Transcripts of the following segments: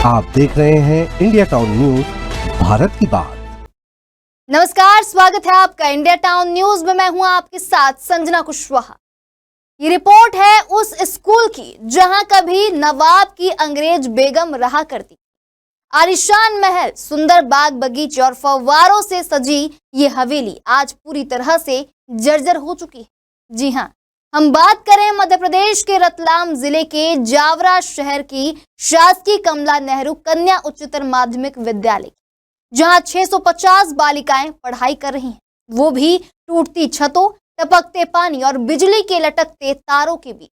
आप देख रहे हैं इंडिया टाउन न्यूज, भारत की बात। नमस्कार, स्वागत है आपका इंडिया टाउन न्यूज में। मैं हूं आपके साथ संजना कुशवाहा। ये रिपोर्ट है उस स्कूल की जहां कभी नवाब की अंग्रेज बेगम रहा करती। आलीशान महल, सुंदर बाग बगीचे और फव्वारों से सजी ये हवेली आज पूरी तरह से जर्जर हो चुकी है। जी हां, हम बात करें मध्य प्रदेश के रतलाम जिले के जावरा शहर की शासकीय कमला नेहरू कन्या उच्चतर माध्यमिक विद्यालय, जहां 650 बालिकाएं पढ़ाई कर रही हैं, वो भी टूटती छतों, टपकते पानी और बिजली के लटकते तारों के बीच।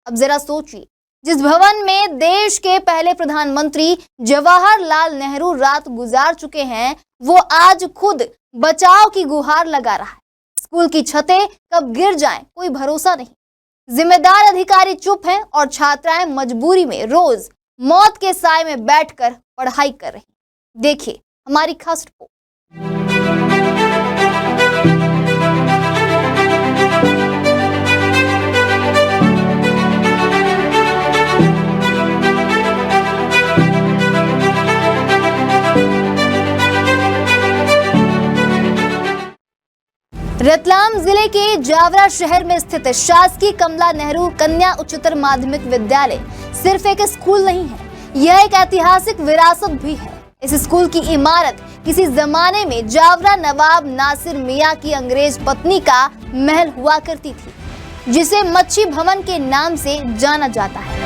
अब जरा सोचिए, जिस भवन में देश के पहले प्रधानमंत्री जवाहरलाल नेहरू रात गुजार चुके हैं, वो आज खुद बचाव की गुहार लगा रहा है। स्कूल की छतें कब गिर जाएं, कोई भरोसा नहीं। जिम्मेदार अधिकारी चुप हैं और छात्राएं मजबूरी में रोज मौत के साए में बैठकर पढ़ाई कर रही। देखिए हमारी खास रिपोर्ट। रतलाम जिले के जावरा शहर में स्थित शासकीय कमला नेहरू कन्या उच्चतर माध्यमिक विद्यालय सिर्फ एक स्कूल नहीं है, यह एक ऐतिहासिक विरासत भी है। इस स्कूल की इमारत किसी जमाने में जावरा नवाब नासिर मियां की अंग्रेज पत्नी का महल हुआ करती थी, जिसे मच्छी भवन के नाम से जाना जाता है।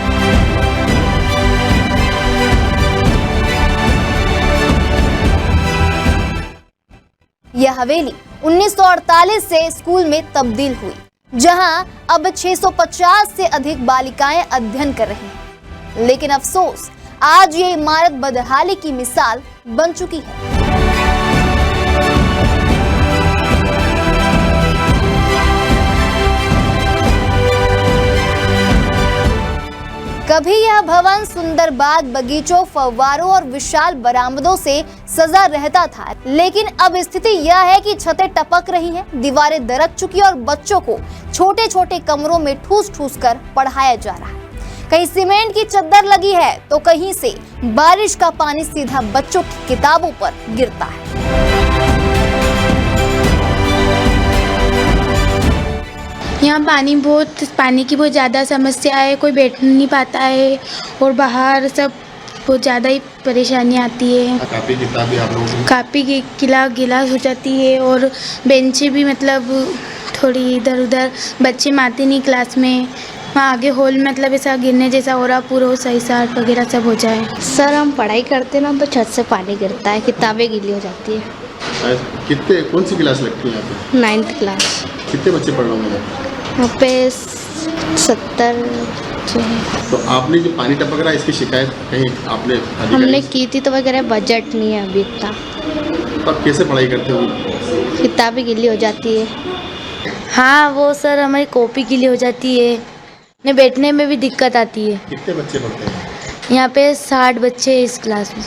यह हवेली 1948 से स्कूल में तब्दील हुई, जहां अब 650 से अधिक बालिकाएं अध्ययन कर रही हैं। लेकिन अफसोस, आज ये इमारत बदहाली की मिसाल बन चुकी है। कभी यह भवन सुंदर बाग बगीचों, फव्वारों और विशाल बरामदों से सजा रहता था, लेकिन अब स्थिति यह है कि छतें टपक रही हैं, दीवारें दरक चुकी और बच्चों को छोटे छोटे कमरों में ठूस ठूस कर पढ़ाया जा रहा है। कहीं सीमेंट की चद्दर लगी है तो कहीं से बारिश का पानी सीधा बच्चों की किताबों पर गिरता है। यहाँ पानी की बहुत ज़्यादा समस्या है, कोई बैठ नहीं पाता है और बाहर सब बहुत ज़्यादा ही परेशानी आती है। कापी किताबें आप लोगों की कापी की गिलास हो जाती है और बेंचें भी मतलब थोड़ी इधर उधर, बच्चे मारते नहीं क्लास में। वहाँ आगे हॉल मतलब ऐसा गिरने जैसा हो रहा, पूरा सही साठ वगैरह सब हो जाए। सर हम पढ़ाई करते ना तो छत से पानी गिरता है, किताबें गीली हो जाती है। कितने कौन सी क्लास लगती है यहाँ पे? 9th class. कितने बच्चे पढ़ रहे होंगे यहाँ पे 70 जो है। तो आपने जो पानी टपक रहा है इसकी शिकायत कहीं आपने हमने की थी तो वगैरह बजट नहीं है अभी इतना। तो आप कैसे पढ़ाई करते हो? किताबें गीली हो जाती है। हाँ वो सर, हमारी कॉपी गीली हो जाती है, ने बैठने में भी दिक्कत आती है। कितने बच्चे पढ़ते हैं यहाँ पे? 60 बच्चे इस क्लास में।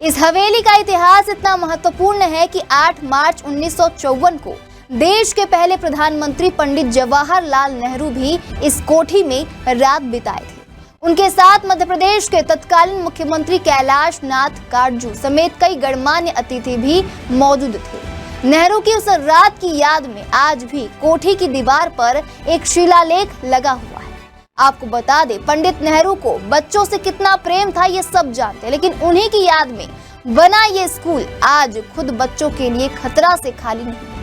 इस हवेली का इतिहास इतना महत्वपूर्ण है कि 8 मार्च 1954 को देश के पहले प्रधानमंत्री पंडित जवाहरलाल नेहरू भी इस कोठी में रात बिताए थे। उनके साथ मध्य प्रदेश के तत्कालीन मुख्यमंत्री कैलाश नाथ काटजू समेत कई गणमान्य अतिथि भी मौजूद थे। नेहरू की उस रात की याद में आज भी कोठी की दीवार पर एक शिलालेख लगा हुआ है। आपको बता दें, पंडित नेहरू को बच्चों से कितना प्रेम था ये सब जानते हैं, लेकिन उन्हीं की याद में बना ये स्कूल आज खुद बच्चों के लिए खतरा से खाली नहीं।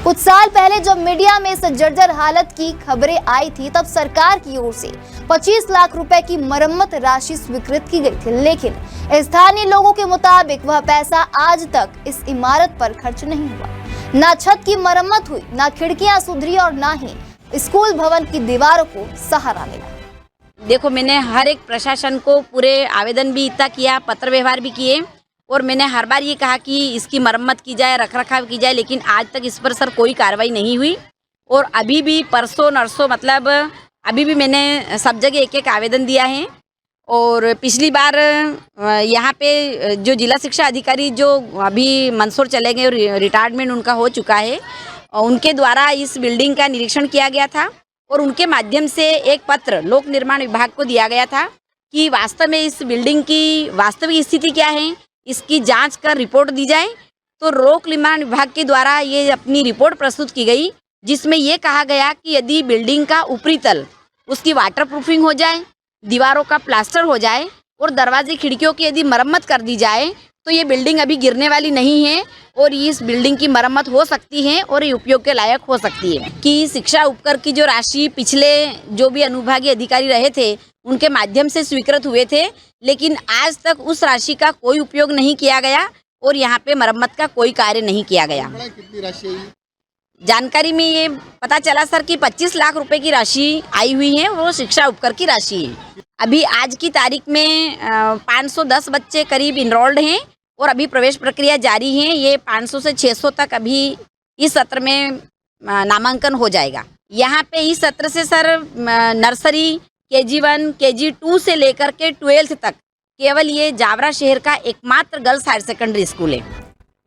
कुछ साल पहले जब मीडिया में इस जर्जर हालत की खबरें आई थी, तब सरकार की ओर से 25 लाख रुपए की मरम्मत राशि स्वीकृत की गई थी, लेकिन स्थानीय लोगों के मुताबिक वह पैसा आज तक इस इमारत पर खर्च नहीं हुआ। ना छत की मरम्मत हुई, ना खिड़कियां सुधरी और ना ही स्कूल भवन की दीवारों को सहारा मिला। देखो, मैंने हर एक प्रशासन को पूरे आवेदन भी इतना किया, पत्र व्यवहार भी किए और मैंने हर बार ये कहा कि इसकी मरम्मत की जाए, रखरखाव की जाए, लेकिन आज तक इस पर सर कोई कार्रवाई नहीं हुई। और अभी भी परसों नरसों मतलब अभी भी मैंने सब जगह एक एक आवेदन दिया है। और पिछली बार यहाँ पे जो जिला शिक्षा अधिकारी जो अभी मंदसौर चले गए और रिटायरमेंट उनका हो चुका है, उनके द्वारा इस बिल्डिंग का निरीक्षण किया गया था और उनके माध्यम से एक पत्र लोक निर्माण विभाग को दिया गया था कि वास्तव में इस बिल्डिंग की वास्तविक स्थिति क्या है, इसकी जांच कर रिपोर्ट दी जाए। तो लोक निर्माण विभाग के द्वारा ये अपनी रिपोर्ट प्रस्तुत की गई, जिसमें ये कहा गया कि यदि बिल्डिंग का ऊपरी तल उसकी वाटर प्रूफिंग हो जाए, दीवारों का प्लास्टर हो जाए और दरवाजे खिड़कियों की यदि मरम्मत कर दी जाए तो ये बिल्डिंग अभी गिरने वाली नहीं है और इस बिल्डिंग की मरम्मत हो सकती है और ये उपयोग के लायक हो सकती है। कि शिक्षा उपकर की जो राशि पिछले जो भी अनुविभागीय अधिकारी रहे थे उनके माध्यम से स्वीकृत हुए थे, लेकिन आज तक उस राशि का कोई उपयोग नहीं किया गया और यहाँ पे मरम्मत का कोई कार्य नहीं किया गया। कितनी राशि है ये? जानकारी में ये पता चला सर कि 25 लाख रुपए की राशि आई हुई है, वो शिक्षा उपकर की राशि है। अभी आज की तारीख में 510 बच्चे करीब इनरोल्ड हैं और अभी प्रवेश प्रक्रिया जारी है। ये 500 से 600 तक अभी इस सत्र में नामांकन हो जाएगा। यहाँ पे इस सत्र से सर नर्सरी, KG1, KG2 से लेकर के 12th तक केवल ये जावरा शहर का एकमात्र गर्ल्स हायर सेकेंडरी स्कूल है।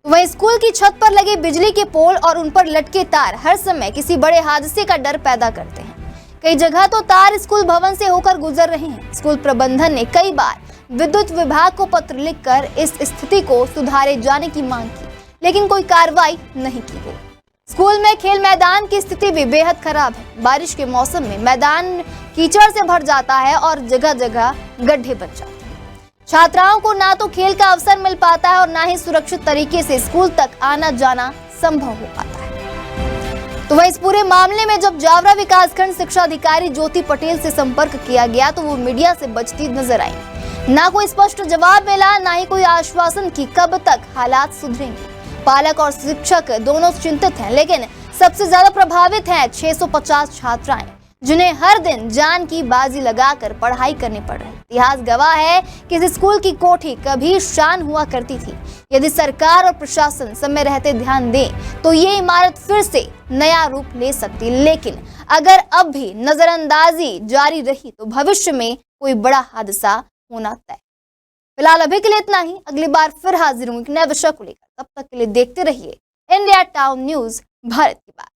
वहीं स्कूल की छत पर लगे बिजली के पोल और उन पर लटके तार हर समय किसी बड़े हादसे का डर पैदा करते हैं। कई जगह तो तार स्कूल भवन से होकर गुजर रहे हैं। स्कूल प्रबंधन ने कई बार विद्युत विभाग को पत्र लिखकर इस स्थिति को सुधारे जाने की मांग की, लेकिन कोई कार्रवाई नहीं की गई। स्कूल में खेल मैदान की स्थिति भी बेहद खराब है। बारिश के मौसम में मैदान कीचड़ से भर जाता है और जगह जगह गड्ढे बन जाते हैं। छात्राओं को ना तो खेल का अवसर मिल पाता है और ना ही सुरक्षित तरीके से स्कूल तक आना जाना संभव हो पाता है। तो वह इस पूरे मामले में जब जावरा विकासखंड शिक्षा अधिकारी ज्योति पटेल से संपर्क किया गया तो वो मीडिया से बचती नजर आई। ना कोई स्पष्ट जवाब मिला, ना ही कोई आश्वासन कि कब तक हालात सुधरेंगे। पालक और शिक्षक दोनों चिंतित हैं, लेकिन सबसे ज्यादा प्रभावित हैं 650 छात्राएं, जिन्हें हर दिन जान की बाजी लगाकर पढ़ाई करनी पड़ रही है। इतिहास गवाह है कि इस स्कूल की कोठी कभी शान हुआ करती थी। यदि सरकार और प्रशासन समय रहते ध्यान दे तो ये इमारत फिर से नया रूप ले सकती, लेकिन अगर अब भी नजरअंदाजी जारी रही तो भविष्य में कोई बड़ा हादसा होना तय। फिलहाल अभी के लिए इतना ही। अगली बार फिर हाजिर हूँ एक नए विषय को लेकर। तब तक के लिए देखते रहिए इंडिया टाउन न्यूज, भारत की बात।